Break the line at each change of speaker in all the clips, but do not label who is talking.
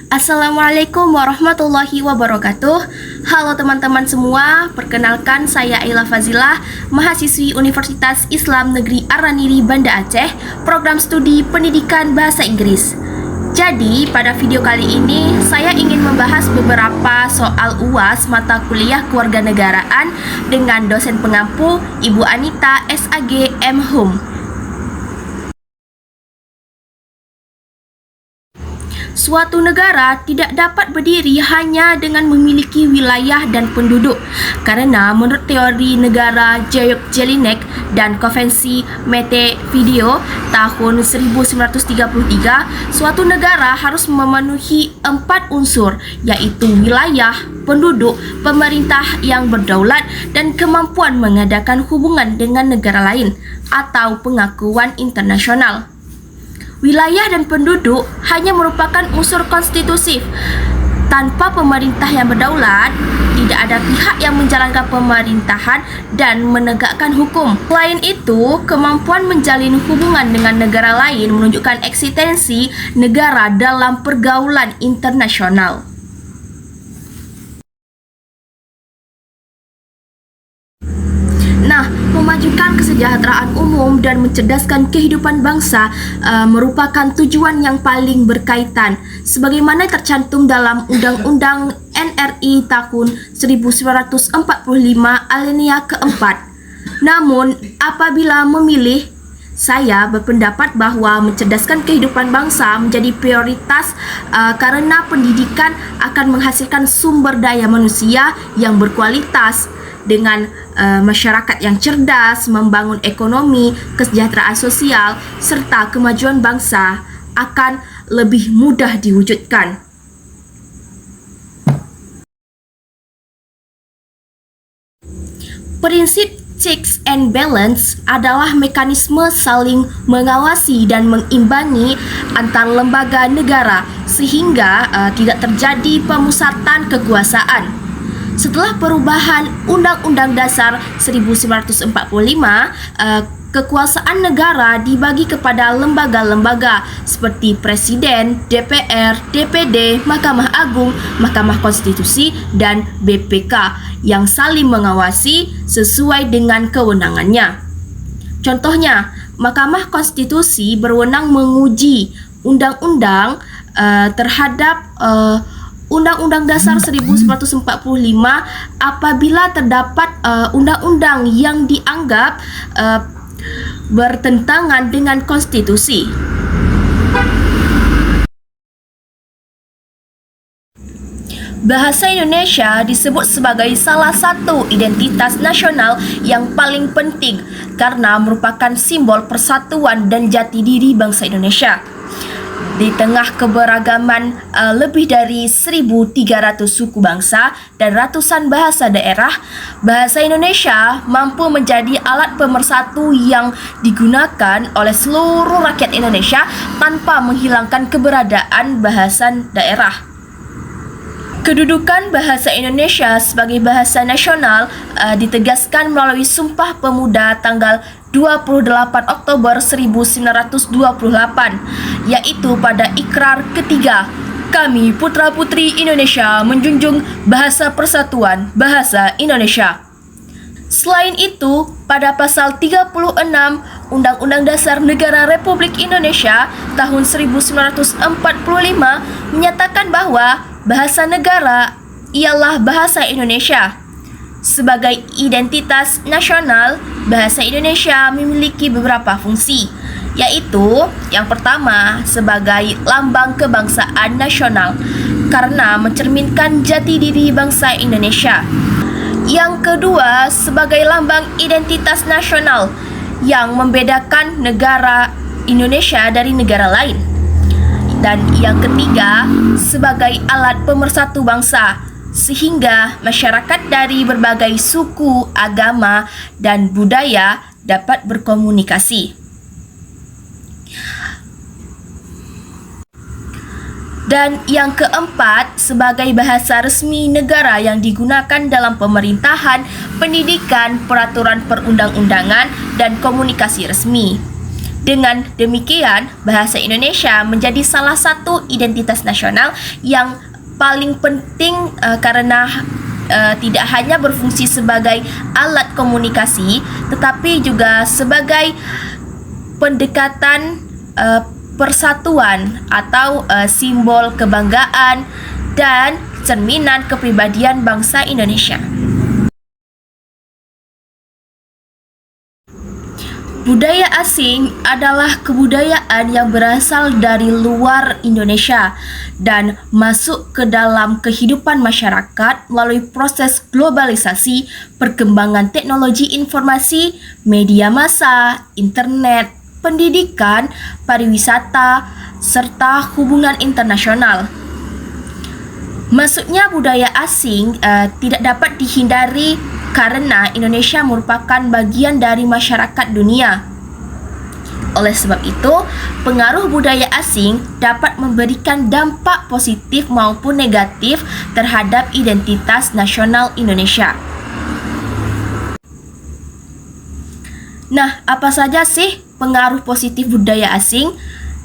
Assalamualaikum warahmatullahi wabarakatuh. Halo teman-teman semua, perkenalkan saya Aila Fazilah, mahasiswi Universitas Islam Negeri Araniri Banda Aceh, program studi pendidikan bahasa Inggris. Jadi, pada video kali ini saya ingin membahas beberapa soal UAS mata kuliah kewarganegaraan dengan dosen pengampu Ibu Anita SAG M Hum. Suatu negara tidak dapat berdiri hanya dengan memiliki wilayah dan penduduk, karena menurut teori negara Georg Jelinek dan Konvensi Montevideo tahun 1933, suatu negara harus memenuhi 4 unsur, yaitu wilayah, penduduk, pemerintah yang berdaulat, dan kemampuan mengadakan hubungan dengan negara lain atau pengakuan internasional. Wilayah dan penduduk hanya merupakan unsur konstitutif. Tanpa pemerintah yang berdaulat, tidak ada pihak yang menjalankan pemerintahan dan menegakkan hukum. Selain itu, kemampuan menjalin hubungan dengan negara lain menunjukkan eksistensi negara dalam pergaulan internasional. Nah, memajukan kesejahteraan umum dan mencerdaskan kehidupan bangsa merupakan tujuan yang paling berkaitan, sebagaimana tercantum dalam Undang-Undang NRI tahun 1945 alinea keempat. Namun, apabila memilih, saya berpendapat bahwa mencerdaskan kehidupan bangsa menjadi prioritas karena pendidikan akan menghasilkan sumber daya manusia yang berkualitas. Dengan masyarakat yang cerdas, membangun ekonomi, kesejahteraan sosial, serta kemajuan bangsa akan lebih mudah diwujudkan. Prinsip checks and balance adalah mekanisme saling mengawasi dan mengimbangi antar lembaga negara sehingga tidak terjadi pemusatan kekuasaan. Setelah perubahan Undang-Undang Dasar 1945, kekuasaan negara dibagi kepada lembaga-lembaga seperti Presiden, DPR, DPD, Mahkamah Agung, Mahkamah Konstitusi, dan BPK yang saling mengawasi sesuai dengan kewenangannya. Contohnya, Mahkamah Konstitusi berwenang menguji undang-undang terhadap Undang-Undang Dasar 1945 apabila terdapat undang-undang yang dianggap bertentangan dengan konstitusi. Bahasa Indonesia disebut sebagai salah satu identitas nasional yang paling penting karena merupakan simbol persatuan dan jati diri bangsa Indonesia. Di tengah keberagaman lebih dari 1.300 suku bangsa dan ratusan bahasa daerah, bahasa Indonesia mampu menjadi alat pemersatu yang digunakan oleh seluruh rakyat Indonesia tanpa menghilangkan keberadaan bahasa daerah. Kedudukan bahasa Indonesia sebagai bahasa nasional ditegaskan melalui Sumpah Pemuda tanggal 28 Oktober 1928, yaitu pada ikrar ketiga, kami putra-putri Indonesia menjunjung bahasa persatuan bahasa Indonesia. Selain itu, pada pasal 36 Undang-Undang Dasar Negara Republik Indonesia tahun 1945 menyatakan bahwa bahasa negara ialah bahasa Indonesia. Sebagai identitas nasional, bahasa Indonesia memiliki beberapa fungsi, yaitu yang pertama sebagai lambang kebangsaan nasional karena mencerminkan jati diri bangsa Indonesia. Yang kedua sebagai lambang identitas nasional yang membedakan negara Indonesia dari negara lain. Dan yang ketiga sebagai alat pemersatu bangsa sehingga masyarakat dari berbagai suku, agama, dan budaya dapat berkomunikasi. Dan yang keempat, sebagai bahasa resmi negara yang digunakan dalam pemerintahan, pendidikan, peraturan perundang-undangan, dan komunikasi resmi. Dengan demikian, bahasa Indonesia menjadi salah satu identitas nasional yang paling penting karena tidak hanya berfungsi sebagai alat komunikasi tetapi juga sebagai pendekatan persatuan atau simbol kebanggaan dan cerminan kepribadian bangsa Indonesia. Budaya asing adalah kebudayaan yang berasal dari luar Indonesia dan masuk ke dalam kehidupan masyarakat melalui proses globalisasi, perkembangan teknologi informasi, media massa, internet, pendidikan, pariwisata, serta hubungan internasional. Masuknya budaya asing tidak dapat dihindari karena Indonesia merupakan bagian dari masyarakat dunia. Oleh sebab itu, pengaruh budaya asing dapat memberikan dampak positif maupun negatif terhadap identitas nasional Indonesia. Nah, apa saja sih pengaruh positif budaya asing?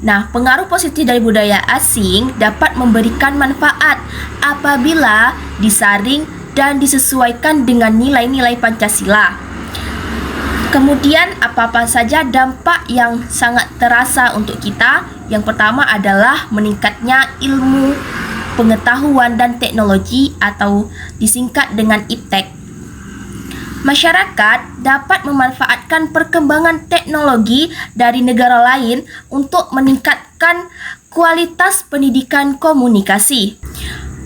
Nah, pengaruh positif dari budaya asing dapat memberikan manfaat apabila disaring dan disesuaikan dengan nilai-nilai Pancasila. Kemudian, apa-apa saja dampak yang sangat terasa untuk kita? Yang pertama adalah meningkatnya ilmu, pengetahuan, dan teknologi atau disingkat dengan IPTEK. Masyarakat dapat memanfaatkan perkembangan teknologi dari negara lain untuk meningkatkan kualitas pendidikan komunikasi,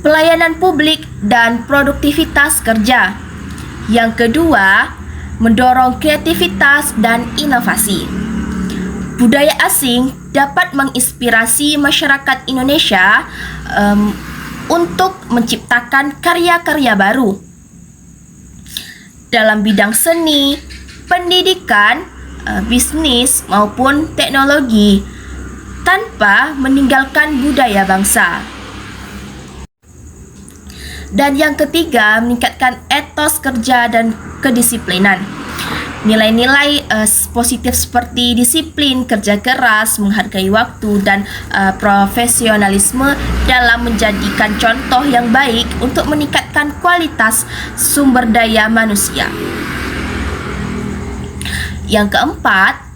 pelayanan publik, dan produktivitas kerja. Yang kedua, mendorong kreativitas dan inovasi. Budaya asing dapat menginspirasi masyarakat Indonesia untuk menciptakan karya-karya baru dalam bidang seni, pendidikan, bisnis maupun teknologi tanpa meninggalkan budaya bangsa. Dan yang ketiga, meningkatkan etos kerja dan kedisiplinan. Nilai-nilai positif seperti disiplin, kerja keras, menghargai waktu, dan profesionalisme dalam menjadikan contoh yang baik untuk meningkatkan kualitas sumber daya manusia. Yang keempat,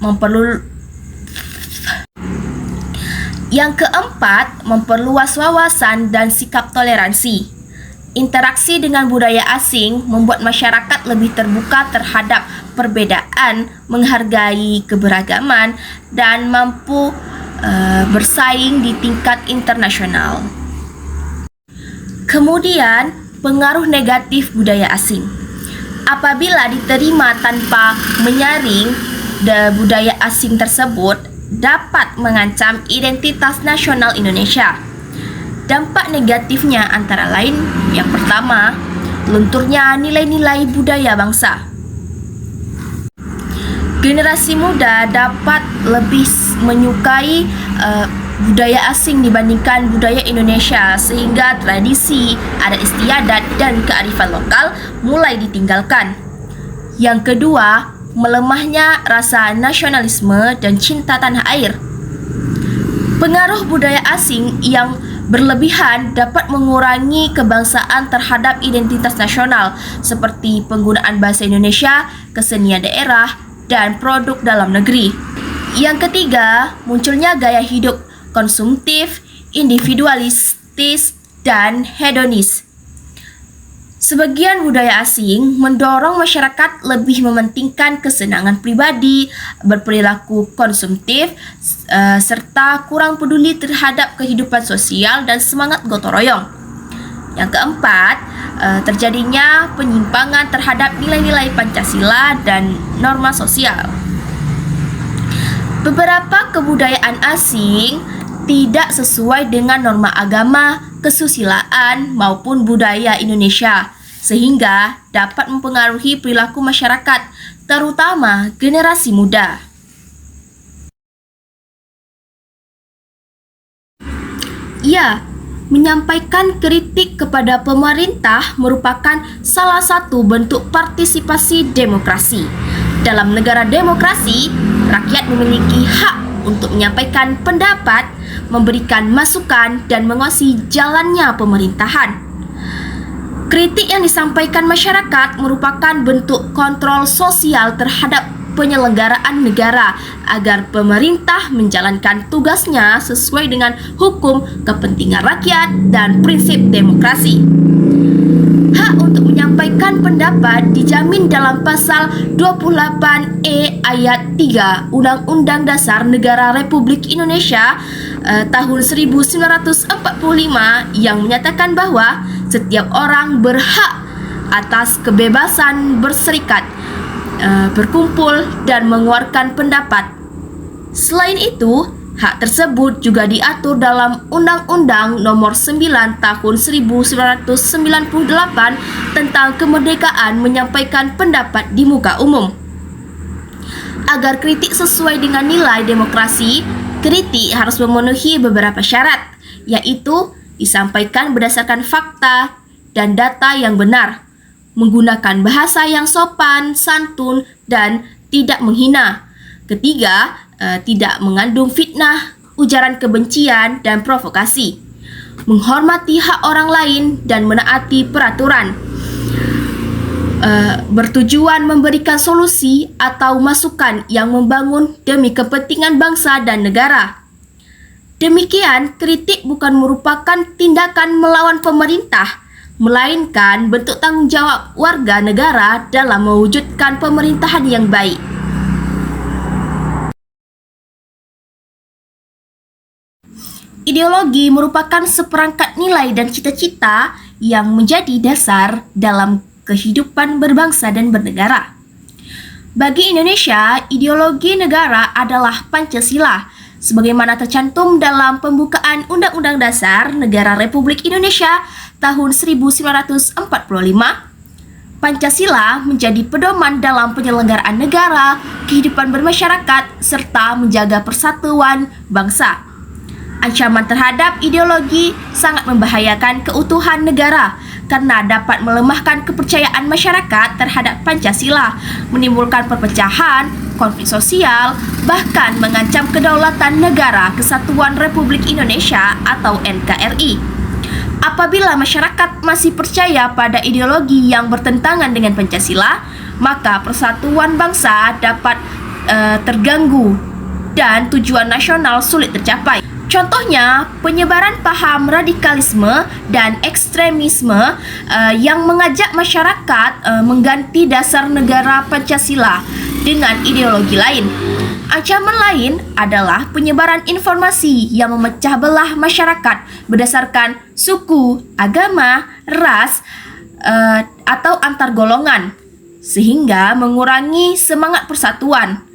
memperluas wawasan dan sikap toleransi. Interaksi dengan budaya asing membuat masyarakat lebih terbuka terhadap perbedaan, menghargai keberagaman, dan mampu bersaing di tingkat internasional. Kemudian, pengaruh negatif budaya asing. Apabila diterima tanpa menyaring, budaya asing tersebut dapat mengancam identitas nasional Indonesia. Dampak negatifnya antara lain, yang pertama, lunturnya nilai-nilai budaya bangsa. Generasi muda dapat lebih menyukai budaya asing dibandingkan budaya Indonesia sehingga tradisi, adat istiadat, dan kearifan lokal mulai ditinggalkan. Yang kedua, melemahnya rasa nasionalisme dan cinta tanah air. Pengaruh budaya asing yang berlebihan dapat mengurangi kebangsaan terhadap identitas nasional seperti penggunaan bahasa Indonesia, kesenian daerah, dan produk dalam negeri. Yang ketiga, munculnya gaya hidup konsumtif, individualistis, dan hedonis. Sebagian budaya asing mendorong masyarakat lebih mementingkan kesenangan pribadi, berperilaku konsumtif, serta kurang peduli terhadap kehidupan sosial dan semangat gotong royong. Yang keempat, terjadinya penyimpangan terhadap nilai-nilai Pancasila dan norma sosial. Beberapa kebudayaan asing tidak sesuai dengan norma agama, kesusilaan, maupun budaya Indonesia, sehingga dapat mempengaruhi perilaku masyarakat, terutama generasi muda. Ya, menyampaikan kritik kepada pemerintah merupakan salah satu bentuk partisipasi demokrasi. Dalam negara demokrasi, rakyat memiliki hak untuk menyampaikan pendapat, memberikan masukan, dan menguasai jalannya pemerintahan. Kritik yang disampaikan masyarakat merupakan bentuk kontrol sosial terhadap penyelenggaraan negara agar pemerintah menjalankan tugasnya sesuai dengan hukum, kepentingan rakyat, dan prinsip demokrasi. Hak untuk menyampaikan pendapat dijamin dalam pasal 28E ayat 3 Undang-Undang Dasar Negara Republik Indonesia tahun 1945 yang menyatakan bahwa setiap orang berhak atas kebebasan berserikat, berkumpul, dan mengeluarkan pendapat. Selain itu, hak tersebut juga diatur dalam Undang-Undang Nomor 9 Tahun 1998 tentang kemerdekaan menyampaikan pendapat di muka umum. Agar kritik sesuai dengan nilai demokrasi, kritik harus memenuhi beberapa syarat, yaitu disampaikan berdasarkan fakta dan data yang benar, menggunakan bahasa yang sopan, santun, dan tidak menghina. Ketiga, tidak mengandung fitnah, ujaran kebencian, dan provokasi. Menghormati hak orang lain dan menaati peraturan. Bertujuan memberikan solusi atau masukan yang membangun demi kepentingan bangsa dan negara. Demikian, kritik bukan merupakan tindakan melawan pemerintah, melainkan bentuk tanggung jawab warga negara dalam mewujudkan pemerintahan yang baik. Ideologi merupakan seperangkat nilai dan cita-cita yang menjadi dasar dalam kehidupan berbangsa dan bernegara. Bagi Indonesia, ideologi negara adalah Pancasila, sebagaimana tercantum dalam pembukaan Undang-Undang Dasar Negara Republik Indonesia tahun 1945. Pancasila menjadi pedoman dalam penyelenggaraan negara, kehidupan bermasyarakat, serta menjaga persatuan bangsa. Ancaman terhadap ideologi sangat membahayakan keutuhan negara karena dapat melemahkan kepercayaan masyarakat terhadap Pancasila, menimbulkan perpecahan, konflik sosial, bahkan mengancam kedaulatan negara Kesatuan Republik Indonesia atau NKRI. Apabila masyarakat masih percaya pada ideologi yang bertentangan dengan Pancasila, maka persatuan bangsa dapat terganggu dan tujuan nasional sulit tercapai. Contohnya, penyebaran paham radikalisme dan ekstremisme yang mengajak masyarakat mengganti dasar negara Pancasila dengan ideologi lain. Ancaman lain adalah penyebaran informasi yang memecah belah masyarakat berdasarkan suku, agama, ras, atau antar golongan, sehingga mengurangi semangat persatuan.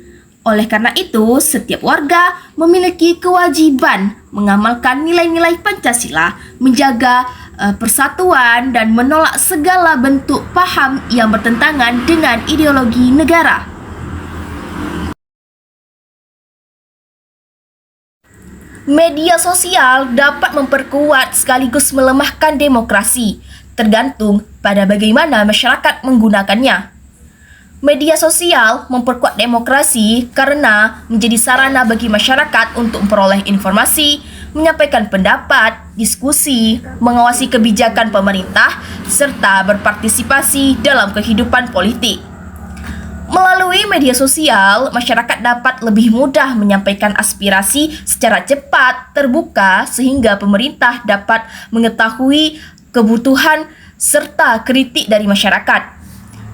Oleh karena itu, setiap warga memiliki kewajiban mengamalkan nilai-nilai Pancasila, menjaga persatuan, dan menolak segala bentuk paham yang bertentangan dengan ideologi negara. Media sosial dapat memperkuat sekaligus melemahkan demokrasi, tergantung pada bagaimana masyarakat menggunakannya. Media sosial memperkuat demokrasi karena menjadi sarana bagi masyarakat untuk memperoleh informasi, menyampaikan pendapat, diskusi, mengawasi kebijakan pemerintah, serta berpartisipasi dalam kehidupan politik. Melalui media sosial, masyarakat dapat lebih mudah menyampaikan aspirasi secara cepat, terbuka, sehingga pemerintah dapat mengetahui kebutuhan serta kritik dari masyarakat.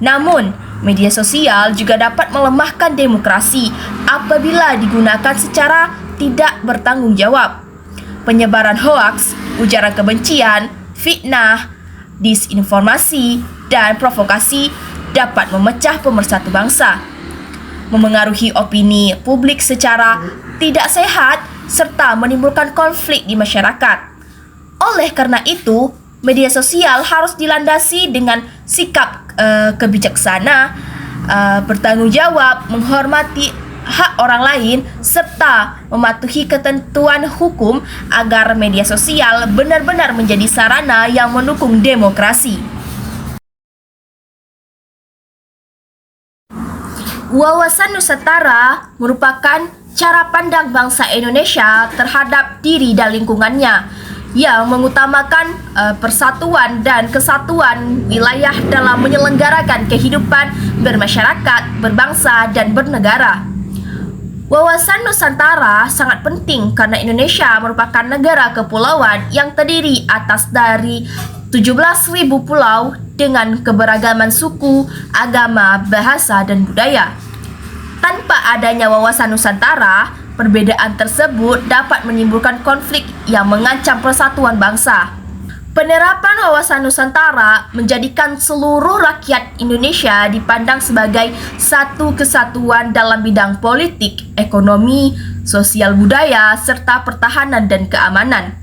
Namun, media sosial juga dapat melemahkan demokrasi apabila digunakan secara tidak bertanggung jawab. Penyebaran hoaks, ujaran kebencian, fitnah, disinformasi, dan provokasi dapat memecah pemersatu bangsa, memengaruhi opini publik secara tidak sehat, serta menimbulkan konflik di masyarakat. Oleh karena itu, media sosial harus dilandasi dengan sikap kebijaksana, bertanggung jawab, menghormati hak orang lain, serta mematuhi ketentuan hukum agar media sosial benar-benar menjadi sarana yang mendukung demokrasi. Wawasan Nusantara merupakan cara pandang bangsa Indonesia terhadap diri dan lingkungannya yang mengutamakan persatuan dan kesatuan wilayah dalam menyelenggarakan kehidupan bermasyarakat, berbangsa, dan bernegara. Wawasan Nusantara sangat penting karena Indonesia merupakan negara kepulauan yang terdiri atas dari 17.000 pulau dengan keberagaman suku, agama, bahasa, dan budaya. Tanpa adanya wawasan Nusantara, perbedaan tersebut dapat menimbulkan konflik yang mengancam persatuan bangsa. Penerapan wawasan Nusantara menjadikan seluruh rakyat Indonesia dipandang sebagai satu kesatuan dalam bidang politik, ekonomi, sosial budaya, serta pertahanan dan keamanan.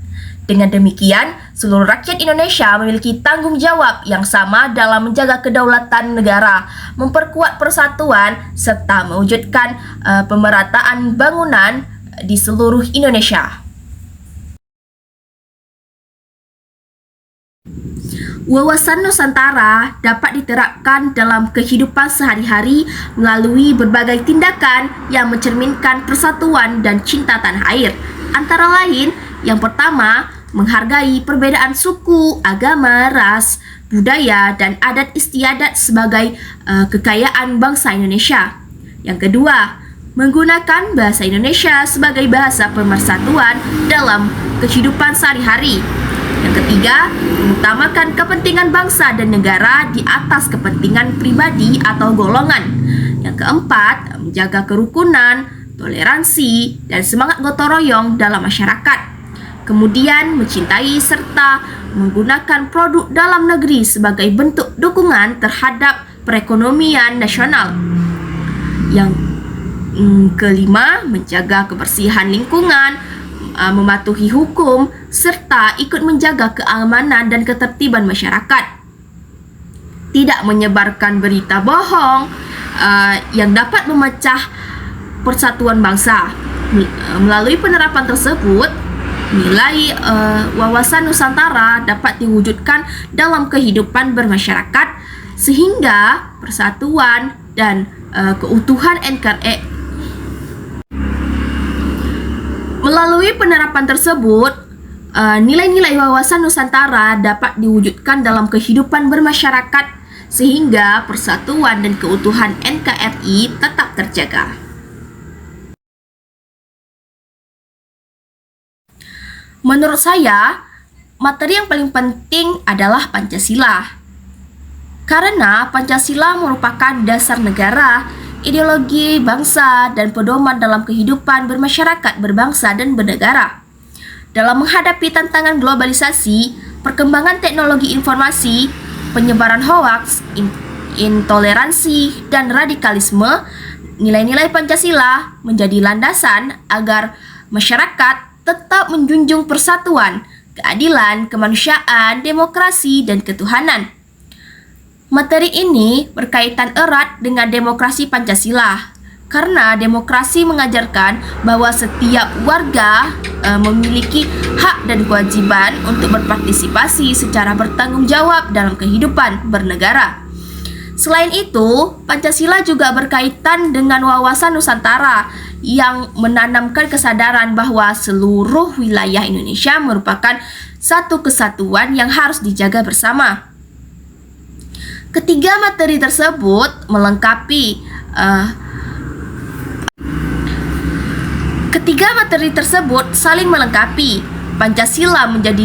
Dengan demikian, seluruh rakyat Indonesia memiliki tanggung jawab yang sama dalam menjaga kedaulatan negara, memperkuat persatuan, serta mewujudkan pemerataan bangunan di seluruh Indonesia. Wawasan Nusantara dapat diterapkan dalam kehidupan sehari-hari melalui berbagai tindakan yang mencerminkan persatuan dan cinta tanah air. Antara lain, yang pertama, menghargai perbedaan suku, agama, ras, budaya, dan adat istiadat sebagai kekayaan bangsa Indonesia. Yang kedua, menggunakan bahasa Indonesia sebagai bahasa pemersatuan dalam kehidupan sehari-hari. Yang ketiga, mengutamakan kepentingan bangsa dan negara di atas kepentingan pribadi atau golongan. Yang keempat, menjaga kerukunan, toleransi, dan semangat gotong royong dalam masyarakat. Kemudian, mencintai serta menggunakan produk dalam negeri sebagai bentuk dukungan terhadap perekonomian nasional. Yang kelima, menjaga kebersihan lingkungan, mematuhi hukum, serta ikut menjaga keamanan dan ketertiban masyarakat. Tidak menyebarkan berita bohong yang dapat memecah persatuan bangsa. Melalui penerapan tersebut, nilai wawasan Nusantara dapat diwujudkan dalam kehidupan bermasyarakat sehingga persatuan dan keutuhan NKRI. Melalui penerapan tersebut, nilai-nilai wawasan Nusantara dapat diwujudkan dalam kehidupan bermasyarakat sehingga persatuan dan keutuhan NKRI tetap terjaga. Menurut saya, materi yang paling penting adalah Pancasila. Karena Pancasila merupakan dasar negara, ideologi bangsa, dan pedoman dalam kehidupan bermasyarakat, berbangsa, dan bernegara. Dalam menghadapi tantangan globalisasi, perkembangan teknologi informasi, penyebaran hoaks, intoleransi, dan radikalisme, nilai-nilai Pancasila menjadi landasan agar masyarakat tetap menjunjung persatuan, keadilan, kemanusiaan, demokrasi, dan ketuhanan. Materi ini berkaitan erat dengan demokrasi Pancasila, karena demokrasi mengajarkan bahwa setiap warga memiliki hak dan kewajiban untuk berpartisipasi secara bertanggung jawab dalam kehidupan bernegara. Selain itu, Pancasila juga berkaitan dengan wawasan Nusantara yang menanamkan kesadaran bahwa seluruh wilayah Indonesia merupakan satu kesatuan yang harus dijaga bersama. Ketiga materi tersebut saling melengkapi. Pancasila menjadi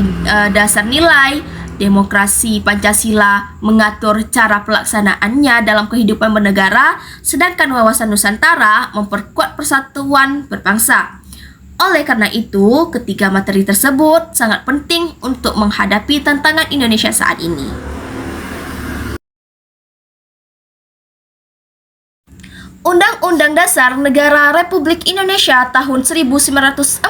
dasar nilai, demokrasi Pancasila mengatur cara pelaksanaannya dalam kehidupan bernegara, sedangkan wawasan Nusantara memperkuat persatuan berbangsa. Oleh karena itu, ketiga materi tersebut sangat penting untuk menghadapi tantangan Indonesia saat ini. Undang-Undang Dasar Negara Republik Indonesia tahun 1945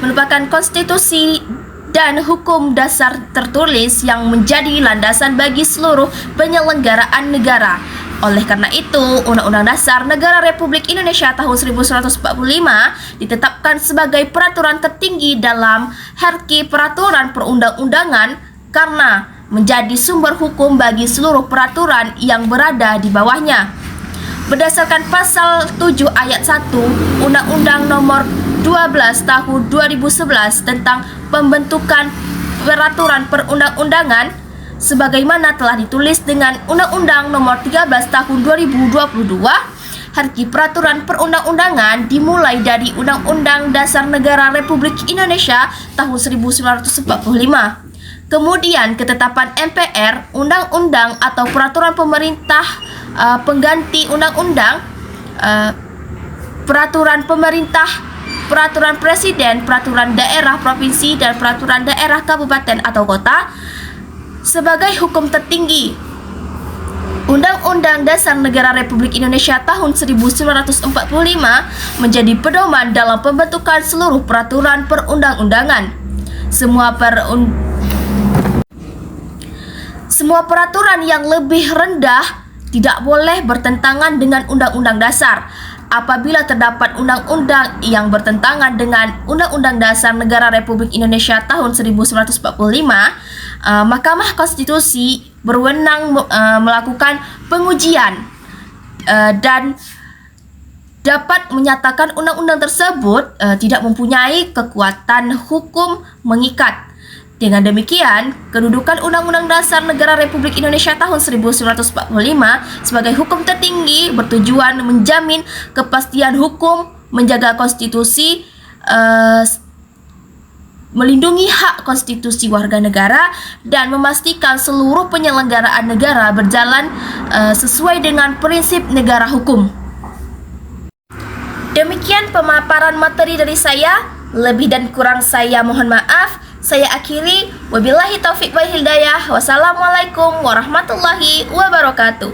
merupakan konstitusi dan hukum dasar tertulis yang menjadi landasan bagi seluruh penyelenggaraan negara. Oleh karena itu, Undang-Undang Dasar Negara Republik Indonesia tahun 1945 ditetapkan sebagai peraturan tertinggi dalam hierarki peraturan perundang-undangan karena menjadi sumber hukum bagi seluruh peraturan yang berada di bawahnya. berdasarkan pasal 7 ayat 1 Undang-Undang Nomor 12 Tahun 2011 tentang pembentukan peraturan perundang-undangan sebagaimana telah ditulis dengan Undang-Undang Nomor 13 Tahun 2022. Arti peraturan perundang-undangan dimulai dari Undang-Undang Dasar Negara Republik Indonesia tahun 1945. Kemudian ketetapan MPR, undang-undang atau peraturan pemerintah pengganti undang-undang, peraturan pemerintah, peraturan presiden, peraturan daerah provinsi dan peraturan daerah kabupaten atau kota sebagai hukum tertinggi. Undang-Undang Dasar Negara Republik Indonesia tahun 1945 menjadi pedoman dalam pembentukan seluruh peraturan perundang-undangan. Semua peraturan yang lebih rendah tidak boleh bertentangan dengan Undang-Undang Dasar. Apabila terdapat undang-undang yang bertentangan dengan Undang-Undang Dasar Negara Republik Indonesia tahun 1945, Mahkamah Konstitusi berwenang melakukan pengujian dan dapat menyatakan undang-undang tersebut tidak mempunyai kekuatan hukum mengikat. Dengan demikian, kedudukan Undang-Undang Dasar Negara Republik Indonesia tahun 1945 sebagai hukum tertinggi bertujuan menjamin kepastian hukum, menjaga konstitusi, melindungi hak konstitusi warga negara, dan memastikan seluruh penyelenggaraan negara berjalan sesuai dengan prinsip negara hukum. Demikian pemaparan materi dari saya. Lebih dan kurang saya mohon maaf. Saya akhiri. Wabillahi taufiq wal hidayah. Wassalamualaikum warahmatullahi wabarakatuh.